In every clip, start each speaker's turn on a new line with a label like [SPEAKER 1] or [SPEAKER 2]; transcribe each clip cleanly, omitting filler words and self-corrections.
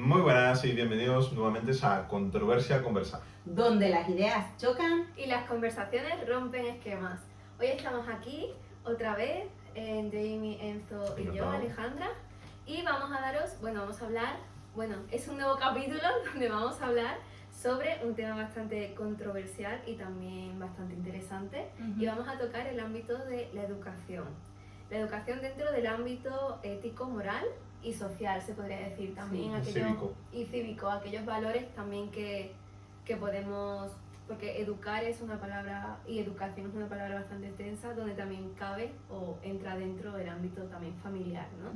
[SPEAKER 1] Muy buenas y bienvenidos nuevamente a Controversia Conversa.
[SPEAKER 2] Donde las ideas chocan
[SPEAKER 3] y las conversaciones rompen esquemas. Hoy estamos aquí otra vez, Jamie, Enzo y yo, Alejandra, y vamos a hablar, es un nuevo capítulo donde vamos a hablar sobre un tema bastante controversial y también bastante interesante, y vamos a tocar el ámbito de la educación. La educación dentro del ámbito ético, moral y social, se podría decir también, cívico, aquellos valores también que podemos, porque educar es una palabra y educación es una palabra bastante extensa, donde también cabe o entra dentro del ámbito también familiar, ¿no?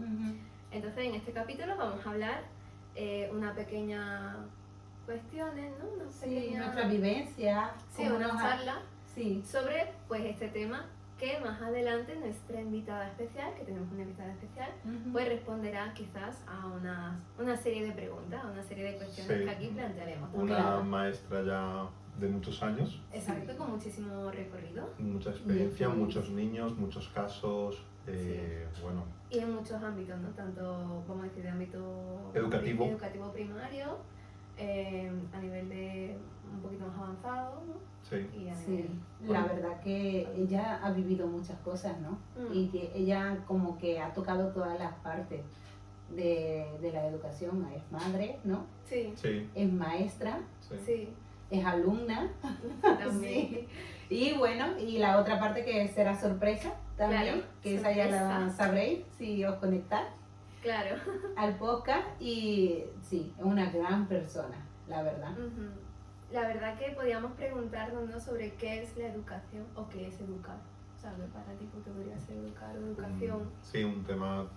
[SPEAKER 3] Entonces en este capítulo vamos a hablar una pequeña cuestiones, ¿no?
[SPEAKER 2] Nuestra vivencia,
[SPEAKER 3] una charla
[SPEAKER 2] sí.
[SPEAKER 3] sobre pues este tema, que más adelante nuestra invitada especial, que tenemos una invitada especial, pues responderá quizás a una serie de preguntas, a una serie de cuestiones que aquí plantearemos.
[SPEAKER 1] Una maestra ya de muchos años.
[SPEAKER 3] Exacto, con muchísimo recorrido.
[SPEAKER 1] Mucha experiencia, muchos niños, muchos casos, bueno.
[SPEAKER 3] Y en muchos ámbitos, ¿no? Tanto, vamos a decir, de ámbito
[SPEAKER 1] educativo
[SPEAKER 3] primario, a nivel de un poquito más avanzado, ¿no?
[SPEAKER 1] Sí.
[SPEAKER 2] La verdad que ella ha vivido muchas cosas, ¿no? Y que ella como que ha tocado todas las partes de la educación. Es madre, ¿no?
[SPEAKER 3] Sí.
[SPEAKER 2] Es maestra.
[SPEAKER 3] Sí.
[SPEAKER 2] Es alumna.
[SPEAKER 3] También.
[SPEAKER 2] Sí. Y bueno, y la otra parte que será sorpresa también,
[SPEAKER 3] claro,
[SPEAKER 2] que esa ya la sabréis si os conectáis.
[SPEAKER 3] Claro.
[SPEAKER 2] Al podcast. Y sí, es una gran persona, la verdad.
[SPEAKER 3] La verdad que podíamos preguntarnos, ¿no?, sobre qué es la educación o qué es educar. ¿Sabes? Para ti, ¿qué podría ser educar o educación?
[SPEAKER 1] Sí, un tema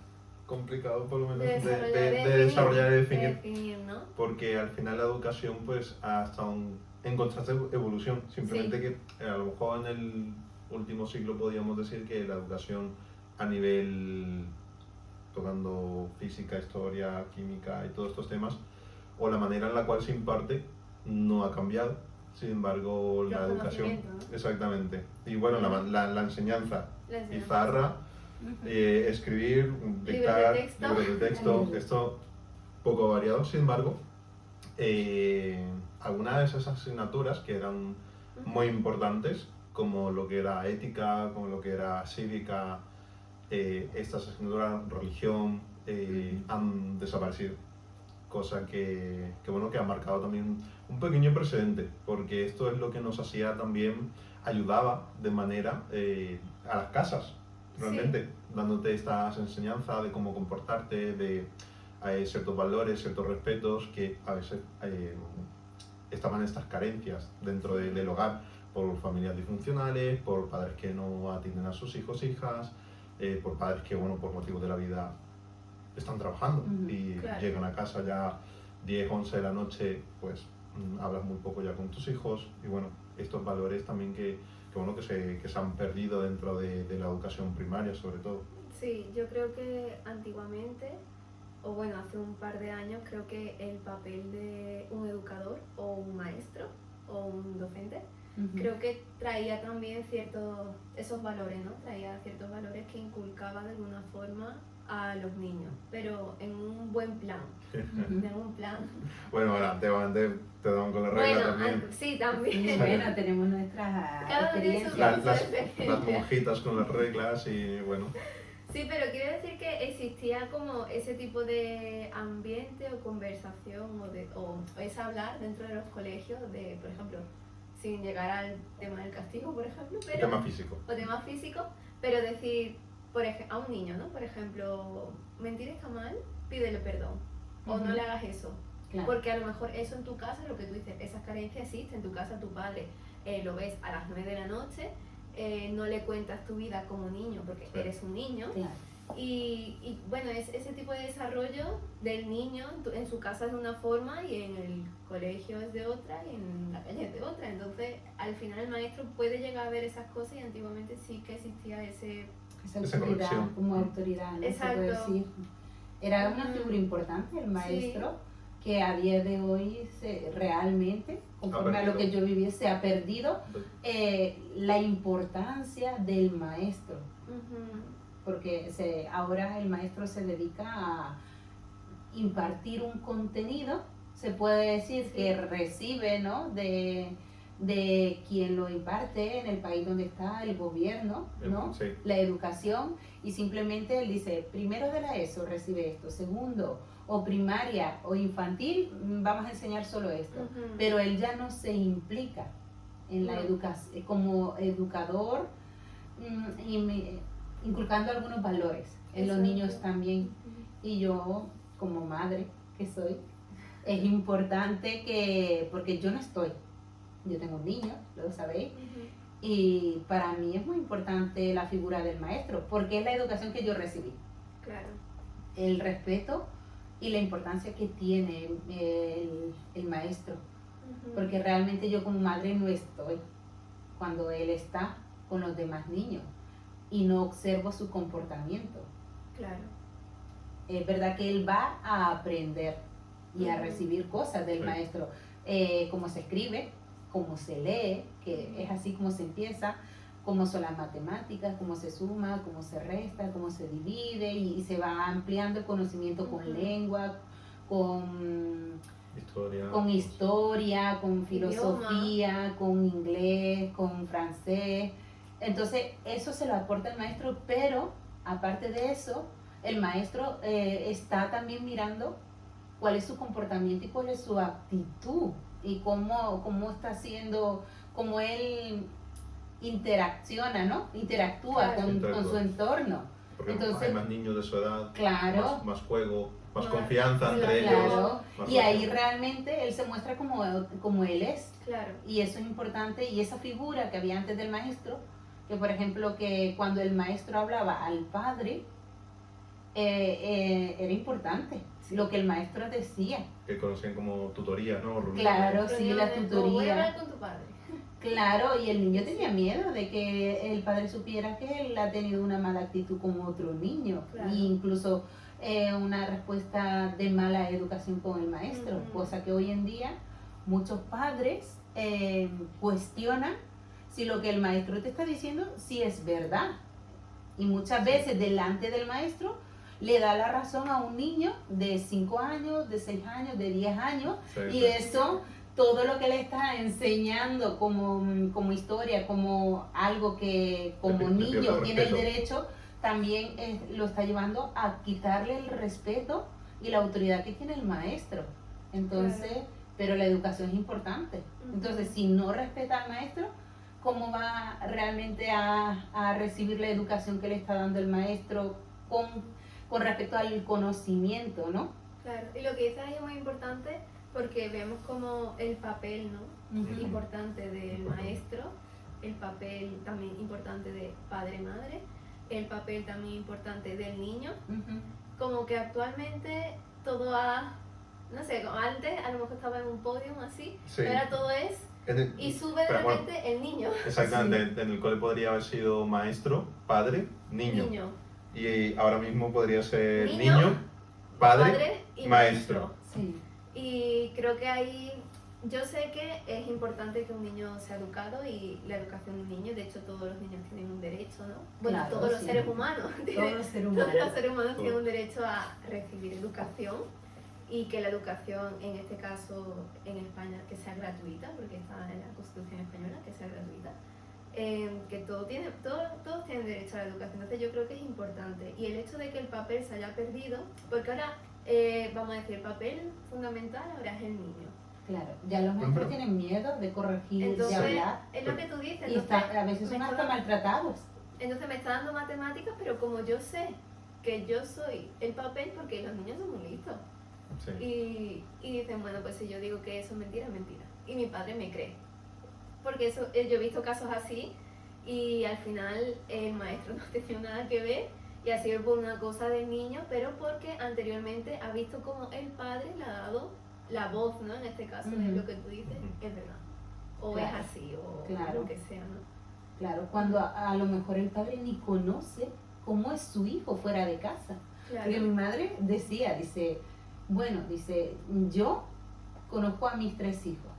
[SPEAKER 1] complicado por lo menos
[SPEAKER 3] de
[SPEAKER 1] desarrollar y definir,
[SPEAKER 3] ¿no?
[SPEAKER 1] Porque al final la educación pues ha estado en constante evolución. Simplemente que a lo mejor en el último siglo podríamos decir que la educación a nivel tocando física, historia, química y todos estos temas, o la manera en la cual se imparte, no ha cambiado. Sin embargo, la educación,
[SPEAKER 3] ¿no?
[SPEAKER 1] Exactamente. Y bueno, la enseñanza, pizarra, escribir, dictar, libros de texto, esto poco variado. Sin embargo, algunas de esas asignaturas que eran muy importantes, como lo que era ética, como lo que era cívica, estas asignaturas, religión, han desaparecido. Cosa que ha marcado también un pequeño precedente, porque esto es lo que nos hacía también, ayudaba de manera a las casas, realmente, dándote estas enseñanzas de cómo comportarte, de ciertos valores, ciertos respetos, que a veces estaban estas carencias dentro del hogar, por familias disfuncionales, por padres que no atienden a sus hijos, hijas, por padres que, por motivos de la vida están trabajando y llegan a casa ya 10, 11 de la noche, pues hablas muy poco ya con tus hijos, y estos valores también que se han perdido dentro de la educación primaria, sobre todo.
[SPEAKER 3] Sí, yo creo que antiguamente, o hace un par de años, creo que el papel de un educador o un maestro o un docente, creo que traía también esos valores, ¿no? Traía ciertos valores que inculcaba de alguna forma a los niños, pero en un buen plan. En un plan.
[SPEAKER 1] Bueno, ahora te dan con la regla también.
[SPEAKER 3] Sí, también.
[SPEAKER 2] Bueno, tenemos nuestras
[SPEAKER 3] experiencias.
[SPEAKER 1] Las monjitas con las reglas y bueno.
[SPEAKER 3] Sí, pero quiero decir que existía como ese tipo de ambiente o conversación o es hablar dentro de los colegios de, por ejemplo, sin llegar al tema del castigo, por ejemplo, pero
[SPEAKER 1] tema físico.
[SPEAKER 3] O tema físico, pero decir, a un niño, ¿no? Por ejemplo, mentir está mal, pídele perdón, o no le hagas eso. Claro. Porque a lo mejor eso en tu casa, lo que tú dices, esas carencias existen en tu casa, tu padre lo ves a las 9 de la noche, no le cuentas tu vida como niño porque eres un niño. Claro. Y es ese tipo de desarrollo del niño en su casa es de una forma y en el colegio es de otra y en la calle es de otra. Entonces, al final el maestro puede llegar a ver esas cosas, y antiguamente sí que existía
[SPEAKER 2] esa autoridad, como autoridad, ¿no?
[SPEAKER 3] Exacto.
[SPEAKER 2] Se puede decir. Era una figura importante el maestro, que a día de hoy realmente, conforme a lo que yo viví, se ha perdido la importancia del maestro. Porque ahora el maestro se dedica a impartir un contenido, se puede decir que recibe, ¿no? de quien lo imparte en el país donde está, el gobierno, ¿no?
[SPEAKER 1] Sí.
[SPEAKER 2] La educación, y simplemente él dice, primero de la ESO recibe esto, segundo, o primaria o infantil, vamos a enseñar solo esto. Pero él ya no se implica en la educación, como educador, inculcando algunos valores en los niños también. Y yo, como madre que soy, es importante que, porque yo no estoy, yo tengo un niño, lo sabéis, y para mí es muy importante la figura del maestro, porque es la educación que yo recibí.
[SPEAKER 3] Claro.
[SPEAKER 2] El respeto y la importancia que tiene el maestro, porque realmente yo como madre no estoy cuando él está con los demás niños y no observo su comportamiento.
[SPEAKER 3] Claro.
[SPEAKER 2] Es verdad que él va a aprender y a recibir cosas del maestro, cómo se escribe, cómo se lee, que es así como se empieza, cómo son las matemáticas, cómo se suma, cómo se resta, cómo se divide, y se va ampliando el conocimiento con lengua, con historia, con filosofía, con inglés, con francés. Entonces eso se lo aporta el maestro, pero aparte de eso, el maestro está también mirando cuál es su comportamiento y cuál es su actitud y cómo está haciendo, cómo él interacciona, ¿no? Interactúa con su entorno.
[SPEAKER 1] Porque
[SPEAKER 2] entonces,
[SPEAKER 1] hay más niños de su edad,
[SPEAKER 2] claro,
[SPEAKER 1] más juego, más confianza entre
[SPEAKER 2] ellos. Y ahí
[SPEAKER 1] confianza.
[SPEAKER 2] realmente él se muestra como él es.
[SPEAKER 3] Claro.
[SPEAKER 2] Y eso es importante. Y esa figura que había antes del maestro, que por ejemplo, que cuando el maestro hablaba al padre, era importante lo que el maestro decía.
[SPEAKER 1] Que conocían como tutoría, ¿no?
[SPEAKER 2] Claro, sí, la tutoría.
[SPEAKER 3] Voy a hablar con tu padre.
[SPEAKER 2] Claro, y el niño tenía miedo de que el padre supiera que él ha tenido una mala actitud con otro niño,
[SPEAKER 3] claro.
[SPEAKER 2] E incluso una respuesta de mala educación con el maestro, cosa que hoy en día muchos padres cuestionan si lo que el maestro te está diciendo sí es verdad. Y muchas veces delante del maestro le da la razón a un niño de 5 años, de 6 años, de 10 años, y eso, todo lo que le está enseñando como historia, como algo que como niño tiene el derecho, también lo está llevando a quitarle el respeto y la autoridad que tiene el maestro. Entonces, pero la educación es importante. Entonces, si no respeta al maestro, ¿cómo va realmente a recibir la educación que le está dando el maestro con respecto al conocimiento, ¿no?
[SPEAKER 3] Claro, y lo que dices ahí es muy importante porque vemos como el papel, ¿no? Importante del maestro, el papel también importante de padre-madre, el papel también importante del niño, como que actualmente todo no sé, como antes a lo mejor estaba en un podio así, pero ahora todo es y sube de repente el niño.
[SPEAKER 1] Exactamente, en el cole podría haber sido maestro, padre, niño. Y ahora mismo podría ser niño padre y maestro.
[SPEAKER 2] Sí.
[SPEAKER 3] Y creo que ahí, yo sé que es importante que un niño sea educado y la educación de un niño, de hecho todos los niños tienen un derecho, ¿no? Bueno,
[SPEAKER 2] claro,
[SPEAKER 3] todos los seres humanos.
[SPEAKER 2] Todos los seres
[SPEAKER 3] humanos tienen un derecho a recibir educación y que la educación, en este caso en España, que sea gratuita, porque está en la Constitución española, que sea gratuita. Que todos tienen derecho a la educación, entonces yo creo que es importante. Y el hecho de que el papel se haya perdido, porque ahora, vamos a decir, el papel fundamental ahora es el niño.
[SPEAKER 2] Claro, ya los maestros tienen miedo de corregir,
[SPEAKER 3] entonces,
[SPEAKER 2] de hablar.
[SPEAKER 3] Es lo que tú dices.
[SPEAKER 2] Y a veces son hasta maltratados.
[SPEAKER 3] Entonces me está dando matemáticas, pero como yo sé que yo soy el papel, porque los niños son muy listos. Sí. Y dicen, bueno, pues si yo digo que eso es mentira, es mentira. Y mi padre me cree. Porque eso, yo he visto casos así y al final el maestro no tenía nada que ver y ha sido por una cosa del niño, pero porque anteriormente ha visto como el padre le ha dado la voz, ¿no? En este caso de lo que tú dices, es verdad. O es así, o lo que sea, ¿no?
[SPEAKER 2] Claro, cuando a lo mejor el padre ni conoce cómo es su hijo fuera de casa. Claro. Porque mi madre dice, yo conozco a mis 3 hijos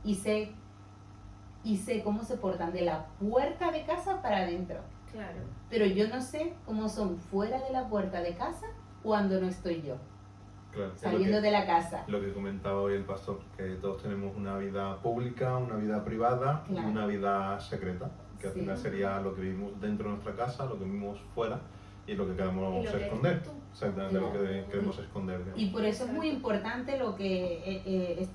[SPEAKER 2] y sé cómo se portan de la puerta de casa para adentro.
[SPEAKER 3] Claro.
[SPEAKER 2] Pero yo no sé cómo son fuera de la puerta de casa cuando no estoy yo.
[SPEAKER 1] Claro,
[SPEAKER 2] saliendo de la casa.
[SPEAKER 1] Lo que comentaba hoy el pastor, que todos tenemos una vida pública, una vida privada y una vida secreta, que al final sería lo que vivimos dentro de nuestra casa, lo que vivimos fuera y lo que queremos esconder. Exactamente, lo que queremos esconder.
[SPEAKER 2] Y por eso es muy importante lo que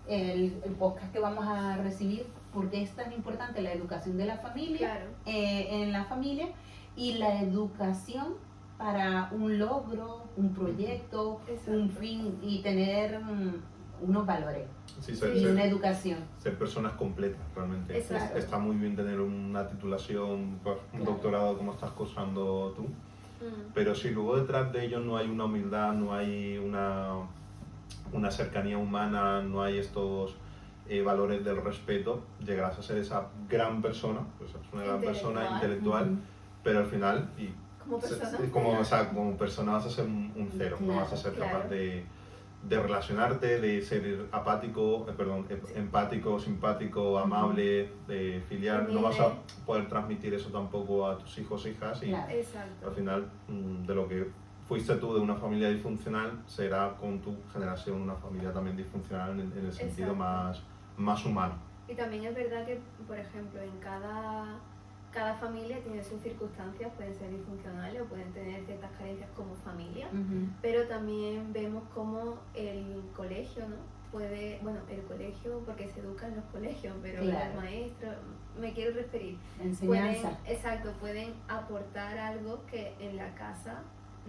[SPEAKER 2] el podcast que vamos a recibir, porque es tan importante la educación de la familia, en la familia, y la educación para un logro, un proyecto, un fin, y tener unos valores y una educación.
[SPEAKER 1] Ser personas completas, realmente. Está muy bien tener una titulación, pues, un doctorado como estás cursando tú, pero si luego detrás de ello no hay una humildad, no hay una cercanía humana, no hay estos valores del respeto, llegarás a ser esa gran persona, pues es una gran persona intelectual, pero al final, como persona vas a ser un cero, no vas a ser capaz de relacionarte, de ser empático, simpático, amable, de filial. No vas a poder transmitir eso tampoco a tus hijos, hijas, y al final de lo que fuiste tú de una familia disfuncional, será con tu generación una familia también disfuncional en el sentido más humano.
[SPEAKER 3] Y también es verdad que, por ejemplo, en cada familia tiene sus circunstancias, pueden ser disfuncionales o pueden tener ciertas carencias como familia, pero también vemos cómo el colegio, ¿no? El colegio, porque se educa en los colegios, pero los maestros, me quiero referir,
[SPEAKER 2] enseñanza.
[SPEAKER 3] Pueden aportar algo que en la casa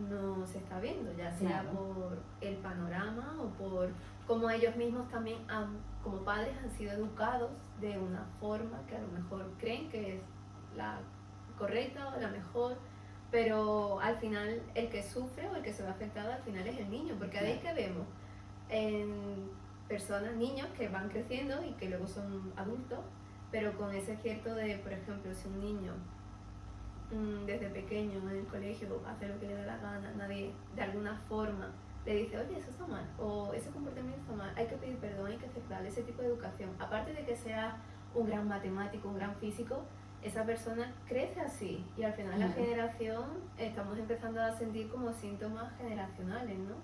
[SPEAKER 3] no se está viendo, ya sea por el panorama o por cómo ellos mismos también como padres han sido educados de una forma que a lo mejor creen que es la correcta o la mejor, pero al final el que sufre o el que se ve afectado al final es el niño, porque de ahí que vemos en personas, niños que van creciendo y que luego son adultos, pero con ese cierto de, por ejemplo, si un niño desde pequeño en el colegio hace lo que le da la gana, nadie de alguna forma le dice, oye, eso está mal, o ese comportamiento está mal, hay que pedir perdón, hay que aceptar ese tipo de educación. Aparte de que sea un gran matemático, un gran físico, esa persona crece así, y al final la generación estamos empezando a sentir como síntomas generacionales, ¿no?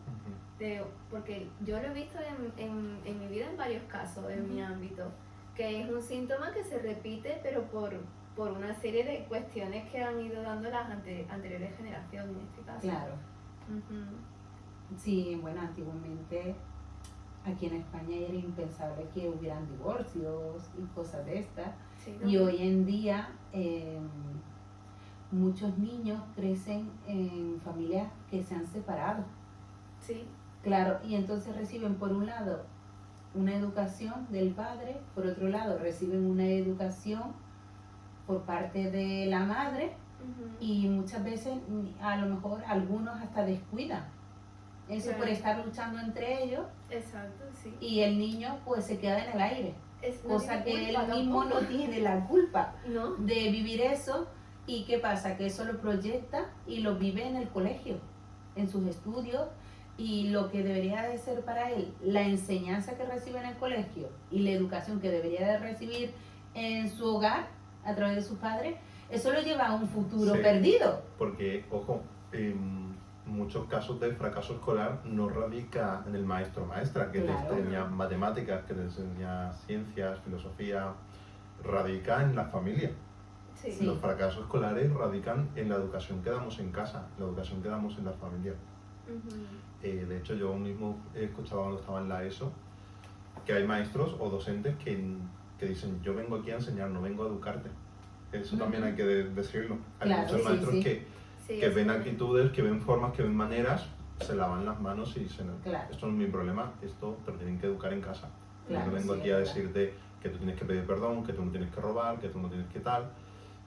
[SPEAKER 3] Porque yo lo he visto en mi vida en varios casos, en mi ámbito, que es un síntoma que se repite, pero por una serie de cuestiones que han ido dando las anteriores generaciones, en este caso.
[SPEAKER 2] Claro. Sí, bueno, antiguamente aquí en España era impensable que hubieran divorcios y cosas de estas. Sí, ¿no? Y hoy en día muchos niños crecen en familias que se han separado.
[SPEAKER 3] Sí.
[SPEAKER 2] Claro, y entonces reciben por un lado una educación del padre, por otro lado reciben una educación por parte de la madre, y muchas veces a lo mejor algunos hasta descuidan eso por estar luchando entre ellos.
[SPEAKER 3] Exacto, sí.
[SPEAKER 2] Y el niño pues se queda en el aire, cosa que él mismo no tiene la culpa de vivir eso. ¿Y qué pasa? Que eso lo proyecta y lo vive en el colegio, en sus estudios, y lo que debería de ser para él la enseñanza que recibe en el colegio y la educación que debería de recibir en su hogar a través de sus padres, eso lo lleva a un futuro perdido.
[SPEAKER 1] Porque, ojo, muchos casos del fracaso escolar no radica en el maestro o maestra, que te enseña matemáticas, que te enseña ciencias, filosofía, radica en la familia. Sí. Los fracasos escolares radican en la educación que damos en casa, la educación que damos en la familia. De hecho, yo mismo he escuchado cuando estaba en la ESO que hay maestros o docentes que dicen, yo vengo aquí a enseñar, no vengo a educarte. Eso también hay que decirlo. Hay muchos maestros que ven actitudes, que ven formas, que ven maneras, se lavan las manos y dicen, esto no es mi problema, esto te lo tienen que educar en casa. Yo no vengo aquí a decirte que tú tienes que pedir perdón, que tú no tienes que robar, que tú no tienes que tal.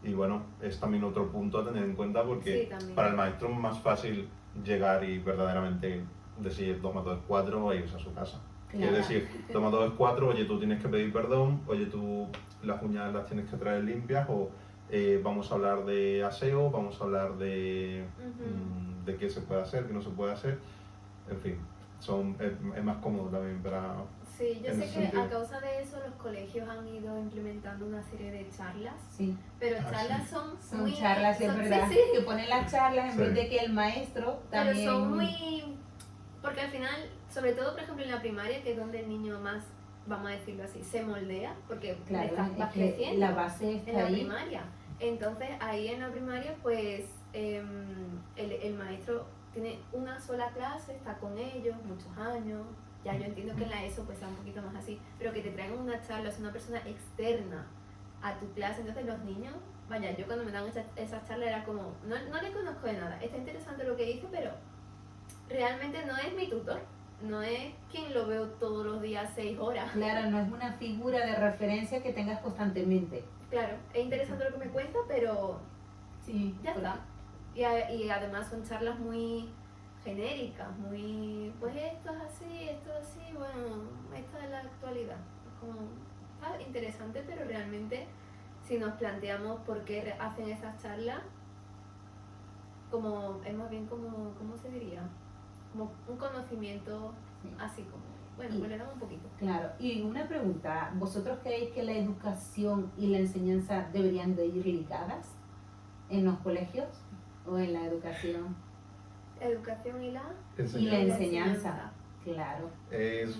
[SPEAKER 1] Y bueno, es también otro punto a tener en cuenta, porque para el maestro es más fácil llegar y verdaderamente decir 2 más 2 es 4 e irse a su casa. Es decir, 2 más 2 es 4, oye, tú tienes que pedir perdón, oye, tú las uñas las tienes que traer limpias, o vamos a hablar de aseo, vamos a hablar de qué se puede hacer, qué no se puede hacer. En fin, es más cómodo también para...
[SPEAKER 3] Sí, yo sé que a causa de eso los colegios han ido implementando una serie de charlas, pero charlas son muy...
[SPEAKER 2] charlas, es verdad, que ponen las charlas en vez de que el maestro también...
[SPEAKER 3] Pero son muy Porque al final, sobre todo por ejemplo en la primaria, que es donde el niño más, vamos a decirlo así, se moldea, porque
[SPEAKER 2] Claro,
[SPEAKER 3] vas
[SPEAKER 2] es que
[SPEAKER 3] creciendo
[SPEAKER 2] la base
[SPEAKER 3] en
[SPEAKER 2] está
[SPEAKER 3] la
[SPEAKER 2] ahí.
[SPEAKER 3] primaria. Entonces ahí en la primaria pues el maestro tiene una sola clase, está con ellos muchos años. Ya yo entiendo que en la ESO pues sea un poquito más así, pero que te traigan una charla, es una persona externa a tu clase, entonces los niños, vaya, yo cuando me dan esa charla era como, no le conozco de nada, está interesante lo que dice, pero realmente no es mi tutor, no es quien lo veo todos los días 6 horas.
[SPEAKER 2] Claro, no es una figura de referencia que tengas constantemente.
[SPEAKER 3] Claro, es interesante lo que me cuenta, pero
[SPEAKER 2] Sí,
[SPEAKER 3] ya está. Y además son charlas muy genéricas, muy, pues esto es así, bueno, esto es la actualidad. Es como, está interesante, pero realmente si nos planteamos por qué hacen esas charlas, como, es más bien como, ¿cómo se diría? Como un conocimiento así como, bueno, pues le damos un poquito.
[SPEAKER 2] Claro, y una pregunta, ¿vosotros creéis que la educación y la enseñanza deberían de ir ligadas en los colegios o en la educación?
[SPEAKER 3] Educación y la
[SPEAKER 2] enseñanza. Claro.
[SPEAKER 1] Es,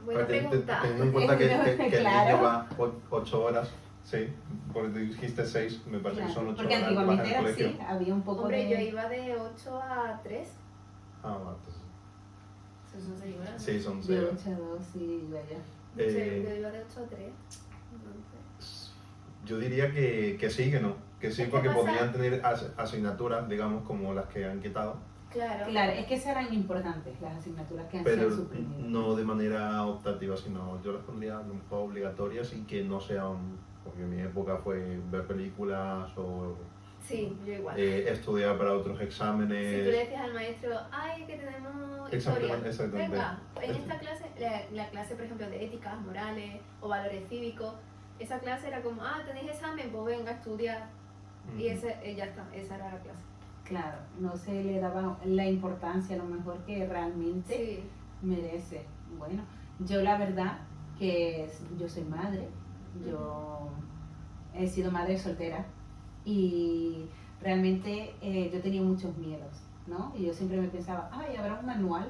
[SPEAKER 3] buena pregunta.
[SPEAKER 1] teniendo en cuenta que el
[SPEAKER 2] Claro.
[SPEAKER 1] niño va 8 horas, sí, porque tú dijiste 6, me parece que son 8
[SPEAKER 2] porque
[SPEAKER 1] horas
[SPEAKER 2] antiguamente
[SPEAKER 1] en el
[SPEAKER 2] era
[SPEAKER 1] colegio.
[SPEAKER 2] así, había un poco
[SPEAKER 3] Hombre,
[SPEAKER 2] de...
[SPEAKER 3] yo iba de 8 a 3.
[SPEAKER 1] Ah, bueno, entonces,
[SPEAKER 3] Eso son 6 horas.
[SPEAKER 1] sí, son 6
[SPEAKER 2] De
[SPEAKER 1] horas.
[SPEAKER 2] 8 a 2, sí, vaya.
[SPEAKER 3] Yo iba de 8 a 3. Entonces.
[SPEAKER 1] Yo diría que sí, que no. Que sí,
[SPEAKER 3] Es que
[SPEAKER 1] porque
[SPEAKER 3] pasa-
[SPEAKER 1] podrían tener asignaturas, digamos, como las que han quitado,
[SPEAKER 3] Claro.
[SPEAKER 2] Claro, es que serán importantes las asignaturas que han
[SPEAKER 1] pero
[SPEAKER 2] sido suprimidas.
[SPEAKER 1] no de manera optativa, sino yo las pondría a lo mejor obligatorias y que no sean, porque en mi época fue ver películas o
[SPEAKER 3] Sí, yo igual.
[SPEAKER 1] estudiar para otros
[SPEAKER 3] Si tú le
[SPEAKER 1] exámenes.
[SPEAKER 3] decías al maestro, ay, que tenemos historia.
[SPEAKER 1] Exactamente.
[SPEAKER 3] Venga, en esta clase, la clase, por ejemplo, de éticas, morales o valores cívicos, esa clase era como, tenéis examen, pues venga a estudiar. Y ya está, esa era la clase.
[SPEAKER 2] Claro, no se le daba la importancia a lo mejor que realmente
[SPEAKER 3] Sí.
[SPEAKER 2] merece. Bueno, yo la verdad que yo soy madre, yo he sido madre soltera y realmente yo tenía muchos miedos, ¿no? Y yo siempre me pensaba, ay, ¿habrá un manual?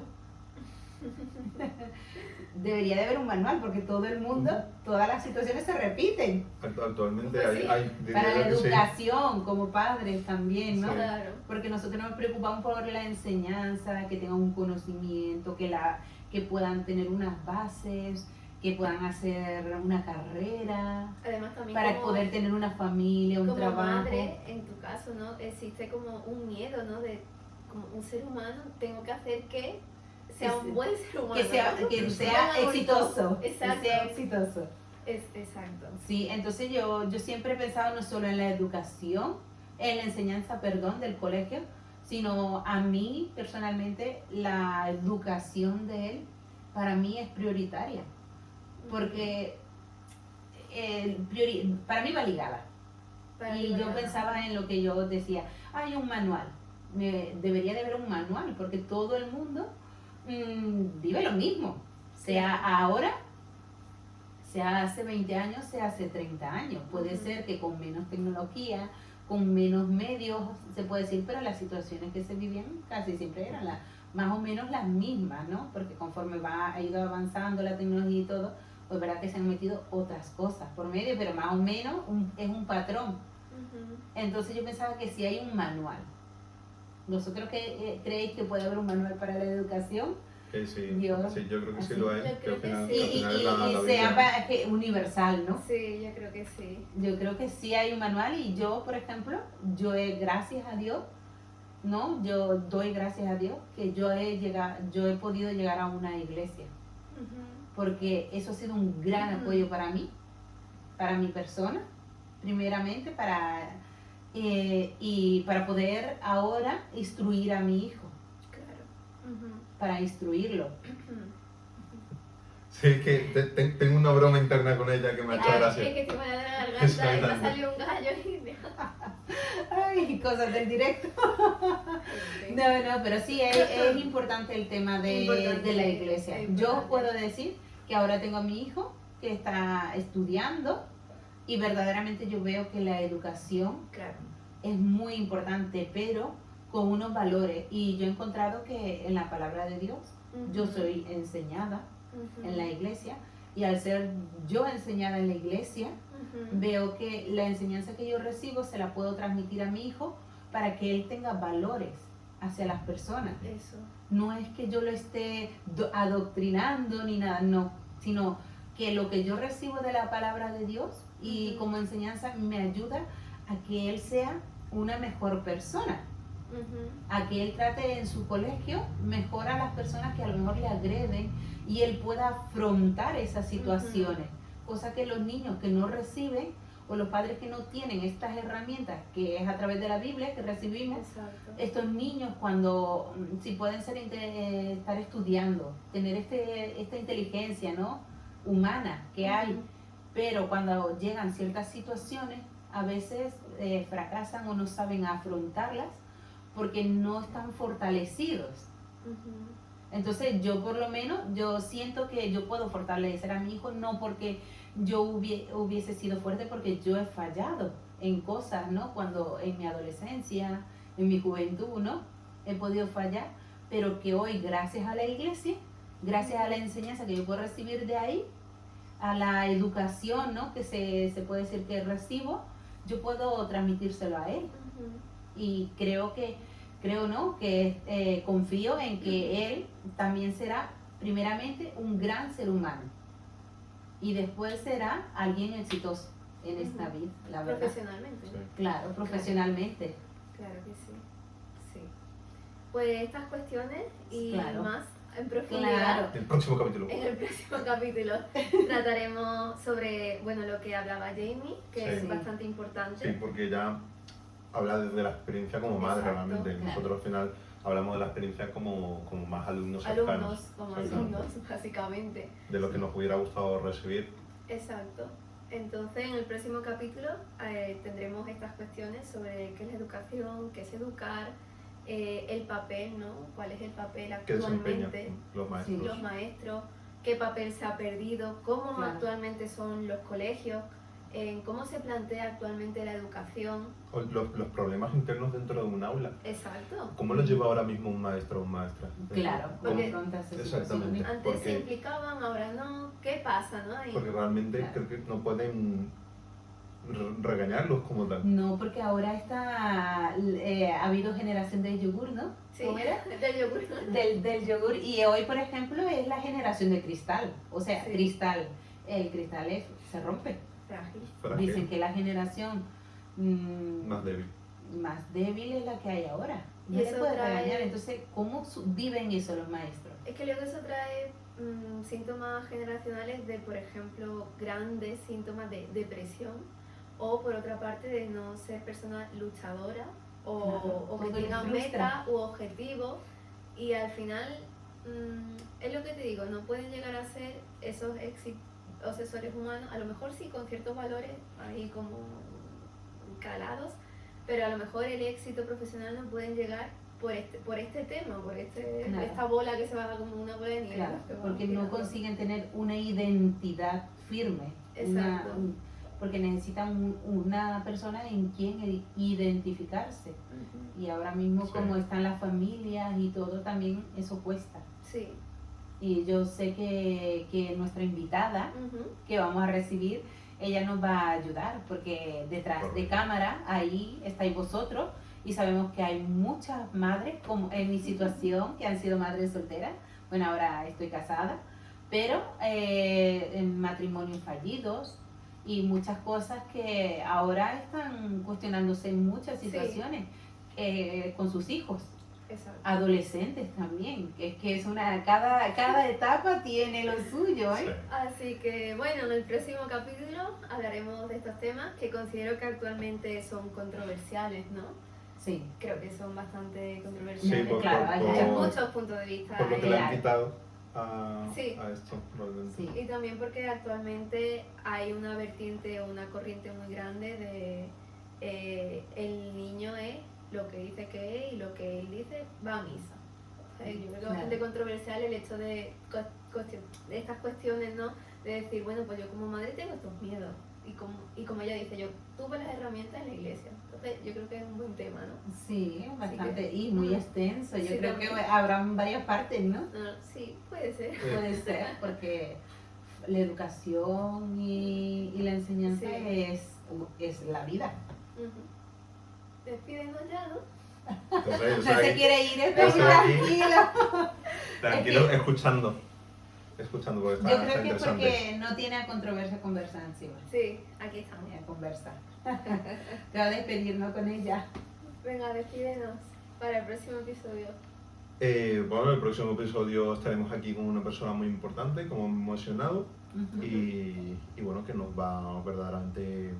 [SPEAKER 2] Debería de haber un manual porque todo el mundo, todas las situaciones se repiten.
[SPEAKER 1] Actualmente
[SPEAKER 3] Pues sí.
[SPEAKER 2] Para la
[SPEAKER 1] diría que sí.
[SPEAKER 2] educación, como padres también, ¿no?
[SPEAKER 1] Sí.
[SPEAKER 3] Claro.
[SPEAKER 2] Porque nosotros nos preocupamos por la enseñanza, que tengan un conocimiento, que puedan tener unas bases, que puedan hacer una carrera,
[SPEAKER 3] Además también
[SPEAKER 2] para
[SPEAKER 3] como,
[SPEAKER 2] poder tener una familia, un
[SPEAKER 3] como
[SPEAKER 2] trabajo.
[SPEAKER 3] madre, en tu caso, ¿no? Existe como un miedo, ¿no? De como un ser humano, tengo que hacer que sea un buen ser humano.
[SPEAKER 2] Que sea,
[SPEAKER 3] ¿no?
[SPEAKER 2] que
[SPEAKER 3] Un
[SPEAKER 2] sea
[SPEAKER 3] buen adulto.
[SPEAKER 2] exitoso.
[SPEAKER 3] Exacto.
[SPEAKER 2] Que sea exitoso.
[SPEAKER 3] Exacto.
[SPEAKER 2] Sí, entonces yo siempre he pensado no solo en la educación, en la enseñanza, perdón, del colegio, sino a mí personalmente la educación de él para mí es prioritaria, porque para mí va ligada. Y yo pensaba en lo que yo decía, hay un manual, debería de haber un manual, porque todo el mundo vive lo mismo, sea ahora, sea hace 20 años, sea hace 30 años. Puede ser que con menos tecnología, con menos medios, se puede decir, pero las situaciones que se vivían casi siempre eran más o menos las mismas, ¿no? Porque conforme ha ido avanzando la tecnología y todo, pues verdad que se han metido otras cosas por medio, pero más o menos es un patrón. Entonces yo pensaba que si hay un manual. ¿Vosotros creéis que puede haber un manual para la educación?
[SPEAKER 1] Sí,
[SPEAKER 2] Yo
[SPEAKER 1] creo que sí
[SPEAKER 2] así.
[SPEAKER 1] lo es.
[SPEAKER 3] Yo creo
[SPEAKER 1] que al
[SPEAKER 3] que
[SPEAKER 1] final,
[SPEAKER 3] sí.
[SPEAKER 1] al final es la
[SPEAKER 2] Y
[SPEAKER 1] Biblia.
[SPEAKER 2] sea universal, ¿no?
[SPEAKER 3] Sí, yo creo que sí.
[SPEAKER 2] Yo creo que sí hay un manual y yo, por ejemplo, gracias a Dios, ¿no? Yo doy gracias a Dios que yo he podido llegar a una iglesia, porque eso ha sido un gran apoyo para mí, para mi persona, primeramente, y para poder ahora instruir a mi hijo,
[SPEAKER 3] Claro.
[SPEAKER 2] para instruirlo.
[SPEAKER 1] Sí, es que tengo una broma interna con ella que me ha hecho
[SPEAKER 3] Es
[SPEAKER 1] gracia.
[SPEAKER 3] que te voy a dar la garganta y me ha
[SPEAKER 1] Exactamente.
[SPEAKER 3] salido un gallo y
[SPEAKER 2] Ay, cosas del directo. No, pero sí, es importante el tema de la iglesia.
[SPEAKER 3] es importante.
[SPEAKER 2] Yo puedo decir que ahora tengo a mi hijo que está estudiando y verdaderamente yo veo que la educación
[SPEAKER 3] Claro.
[SPEAKER 2] es muy importante, pero con unos valores. Y yo he encontrado que en la palabra de Dios yo soy enseñada en la iglesia, y al ser yo enseñada en la iglesia, veo que la enseñanza que yo recibo se la puedo transmitir a mi hijo para que él tenga valores hacia las personas.
[SPEAKER 3] Eso.
[SPEAKER 2] No es que yo lo esté adoctrinando ni nada, no, sino que lo que yo recibo de la palabra de Dios y como enseñanza me ayuda a que él sea una mejor persona, a que él trate en su colegio mejor a las personas que a lo mejor le agreden y él pueda afrontar esas situaciones, cosa que los niños que no reciben o los padres que no tienen estas herramientas, que es a través de la Biblia que recibimos. Exacto. Estos niños cuando, si pueden estar estudiando, tener esta inteligencia, ¿no?, humana que hay, pero cuando llegan ciertas situaciones, a veces fracasan o no saben afrontarlas porque no están fortalecidos. Entonces yo por lo menos, yo siento que yo puedo fortalecer a mi hijo, no porque yo hubiese sido fuerte, porque yo he fallado en cosas, ¿no? Cuando en mi adolescencia, en mi juventud, ¿no?, he podido fallar, pero que hoy, gracias a la iglesia, gracias a la enseñanza que yo puedo recibir de ahí, a la educación, ¿no?, que se puede decir que recibo, yo puedo transmitírselo a él. Y creo, ¿no?, que confío en que él también será primeramente un gran ser humano y después será alguien exitoso en esta vida, la verdad.
[SPEAKER 3] Profesionalmente.
[SPEAKER 1] Sí.
[SPEAKER 2] Claro, profesionalmente.
[SPEAKER 3] Claro que sí. Sí. Pues estas cuestiones y más en profundidad.
[SPEAKER 1] El próximo capítulo.
[SPEAKER 3] En el próximo capítulo trataremos sobre, bueno, lo que hablaba Jamie, que es bastante importante.
[SPEAKER 1] Sí, porque ya habla desde la experiencia como madre. Exacto, realmente. Claro. Nosotros al final hablamos de la experiencia como más alumnos cercanos.
[SPEAKER 3] Como alumnos, básicamente.
[SPEAKER 1] De lo que nos hubiera gustado recibir.
[SPEAKER 3] Exacto. Entonces, en el próximo capítulo tendremos estas cuestiones sobre qué es la educación, qué es educar, el papel, ¿no? ¿Cuál es el papel actualmente?
[SPEAKER 1] Los maestros.
[SPEAKER 3] Los maestros, qué papel se ha perdido, cómo actualmente son los colegios, cómo se plantea actualmente la educación.
[SPEAKER 1] Los problemas internos dentro de un aula.
[SPEAKER 3] Exacto.
[SPEAKER 1] ¿Cómo los lleva ahora mismo un maestro o una maestra?
[SPEAKER 2] Claro,
[SPEAKER 3] porque
[SPEAKER 1] exactamente.
[SPEAKER 3] Antes se implicaban, ahora no. ¿Qué pasa, no?
[SPEAKER 1] Porque realmente creo que no pueden regañarlos como tal.
[SPEAKER 2] No, porque ahora ha habido generación del yogur, ¿no?
[SPEAKER 3] Sí, ¿cómo era? Del yogur.
[SPEAKER 2] Del yogur, y hoy, por ejemplo, es la generación de cristal. O sea, cristal. El cristal se rompe.
[SPEAKER 3] Frágil.
[SPEAKER 2] Dicen que la generación
[SPEAKER 1] más
[SPEAKER 2] débil es la que hay ahora. No se puede regañar. Entonces, ¿cómo viven eso los maestros?
[SPEAKER 3] Es que luego eso trae síntomas generacionales de, por ejemplo, grandes síntomas de depresión, o por otra parte de no ser persona luchadora o que tengan metas u objetivos, y al final es lo que te digo, no pueden llegar a ser esos seres humanos, a lo mejor sí con ciertos valores ahí como calados, pero a lo mejor el éxito profesional no pueden llegar por este tema, esta bola que se va a dar como una bola de nieve.
[SPEAKER 2] Claro, porque no consiguen tener una identidad firme.
[SPEAKER 3] Exacto.
[SPEAKER 2] Porque necesitan una persona en quien identificarse. Y ahora mismo como están las familias y todo, también eso cuesta.
[SPEAKER 3] Sí.
[SPEAKER 2] Y yo sé que nuestra invitada que vamos a recibir, ella nos va a ayudar, porque detrás de cámara, ahí estáis vosotros, y sabemos que hay muchas madres, como en mi situación, que han sido madres solteras. Bueno, ahora estoy casada, pero en matrimonios fallidos y muchas cosas que ahora están cuestionándose en muchas situaciones con sus hijos.
[SPEAKER 3] Exacto.
[SPEAKER 2] Adolescentes también, que es cada etapa tiene lo suyo, ¿eh?
[SPEAKER 1] Sí.
[SPEAKER 3] Así que bueno, en el próximo capítulo hablaremos de estos temas que considero que actualmente son controversiales, ¿no?
[SPEAKER 2] Sí.
[SPEAKER 3] Creo que son bastante controversiales.
[SPEAKER 1] Sí,
[SPEAKER 3] hay muchos puntos de vista.
[SPEAKER 1] Por lo que le han quitado a esto, realmente.
[SPEAKER 2] Sí.
[SPEAKER 3] Y también porque actualmente hay una vertiente o una corriente muy grande de el niño es lo que dice que es, y lo que él dice va a misa. O sea, yo creo que es bastante controversial el hecho de estas cuestiones, ¿no? De decir, bueno, pues yo como madre tengo estos miedos. y como ella dice, yo tuve las herramientas en la iglesia. Entonces yo creo que es un buen tema, ¿no?
[SPEAKER 2] Sí, bastante,
[SPEAKER 3] que,
[SPEAKER 2] y muy extenso. Yo
[SPEAKER 3] sí,
[SPEAKER 2] creo
[SPEAKER 3] también.
[SPEAKER 2] que habrá varias partes, ¿no?
[SPEAKER 3] Sí, puede ser.
[SPEAKER 2] Puede ser, porque la educación y la enseñanza
[SPEAKER 3] Sí.
[SPEAKER 2] es la vida.
[SPEAKER 3] Despídenos ya, ¿no?
[SPEAKER 1] Entonces,
[SPEAKER 2] No se quiere ir,
[SPEAKER 1] yo estoy aquí.
[SPEAKER 2] tranquilo.
[SPEAKER 1] Tranquilo, escuchando. Escuchando, porque
[SPEAKER 2] Yo
[SPEAKER 1] está
[SPEAKER 2] creo que es
[SPEAKER 1] interesante.
[SPEAKER 2] porque no tiene a controversia conversar encima.
[SPEAKER 3] Sí, aquí estamos.
[SPEAKER 2] A conversar. Te va a despedirnos con ella.
[SPEAKER 3] Venga, despídenos para el próximo episodio.
[SPEAKER 1] Bueno, en el próximo episodio estaremos aquí con una persona muy importante, como hemos mencionado, y bueno, que nos va verdaderamente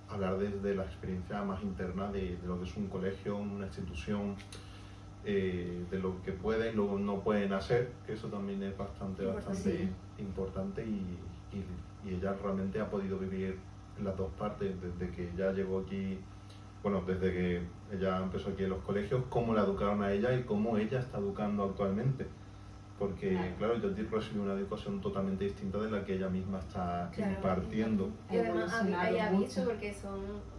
[SPEAKER 1] a hablar desde la experiencia más interna de lo que es un colegio, una institución, de lo que pueden y lo que no pueden hacer, que eso también es bastante
[SPEAKER 2] Sí.
[SPEAKER 1] importante y ella realmente ha podido vivir las dos partes desde que ella llegó aquí, bueno, desde que ella empezó aquí en los colegios, cómo la educaron a ella y cómo ella está educando actualmente. Porque, claro, yo recibió una educación totalmente distinta de la que ella misma está impartiendo.
[SPEAKER 3] Y además hay aviso
[SPEAKER 2] mucho.
[SPEAKER 3] porque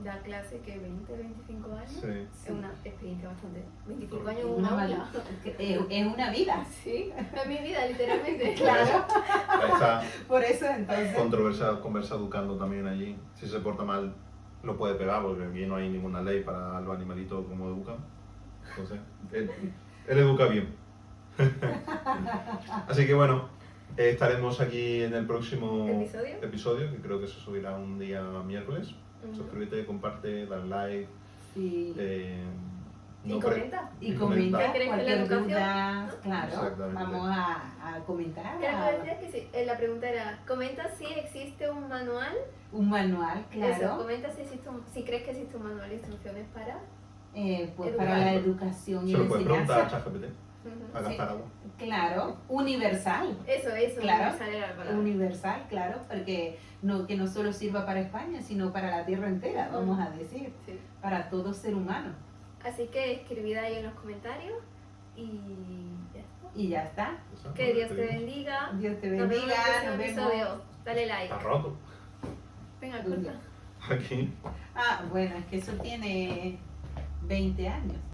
[SPEAKER 3] da clase que 20, 25 años.
[SPEAKER 1] Sí.
[SPEAKER 3] Es una experiencia bastante. 25
[SPEAKER 1] Correcto.
[SPEAKER 3] años en una aula.
[SPEAKER 2] Es una vida.
[SPEAKER 3] Sí, es mi vida, literalmente.
[SPEAKER 2] Claro.
[SPEAKER 1] Ahí está
[SPEAKER 2] Por eso entonces.
[SPEAKER 1] conversa educando también allí. Si se porta mal, lo puede pegar, porque aquí no hay ninguna ley para los animalitos como educan. Entonces, él educa bien. Así que bueno, estaremos aquí en el próximo episodio, que creo que se subirá un día miércoles. Suscríbete, comparte, dale like.
[SPEAKER 2] Sí.
[SPEAKER 3] Y comenta.
[SPEAKER 2] Y comenta
[SPEAKER 3] ¿Qué crees que la educación?
[SPEAKER 2] Duda, claro,
[SPEAKER 1] Exactamente.
[SPEAKER 2] vamos a comentar.
[SPEAKER 3] Claro, que sí. La pregunta era, comenta si existe un manual.
[SPEAKER 2] Un manual, claro.
[SPEAKER 3] Eso, comenta si crees que existe un manual de instrucciones para
[SPEAKER 2] pues para la educación y
[SPEAKER 1] se
[SPEAKER 2] la
[SPEAKER 1] lo puedes preguntar a
[SPEAKER 2] enseñanza.
[SPEAKER 1] ChatGPT, a gastar agua.
[SPEAKER 2] Claro, universal.
[SPEAKER 3] Eso,
[SPEAKER 2] Claro,
[SPEAKER 3] universal era la palabra.
[SPEAKER 2] Universal, claro, porque que no solo sirva para España, sino para la tierra entera, vamos a decir,
[SPEAKER 3] sí.
[SPEAKER 2] Para todo ser humano.
[SPEAKER 3] Así que escribid ahí en los comentarios y ya está.
[SPEAKER 2] Y ya está.
[SPEAKER 3] Que Dios te bendiga.
[SPEAKER 2] Dios te
[SPEAKER 3] Nos vemos
[SPEAKER 2] bendiga.
[SPEAKER 3] en el próximo episodio. Dale like.
[SPEAKER 1] Está roto.
[SPEAKER 3] Venga, corta.
[SPEAKER 1] Aquí.
[SPEAKER 2] Bueno, es que eso tiene 20 años.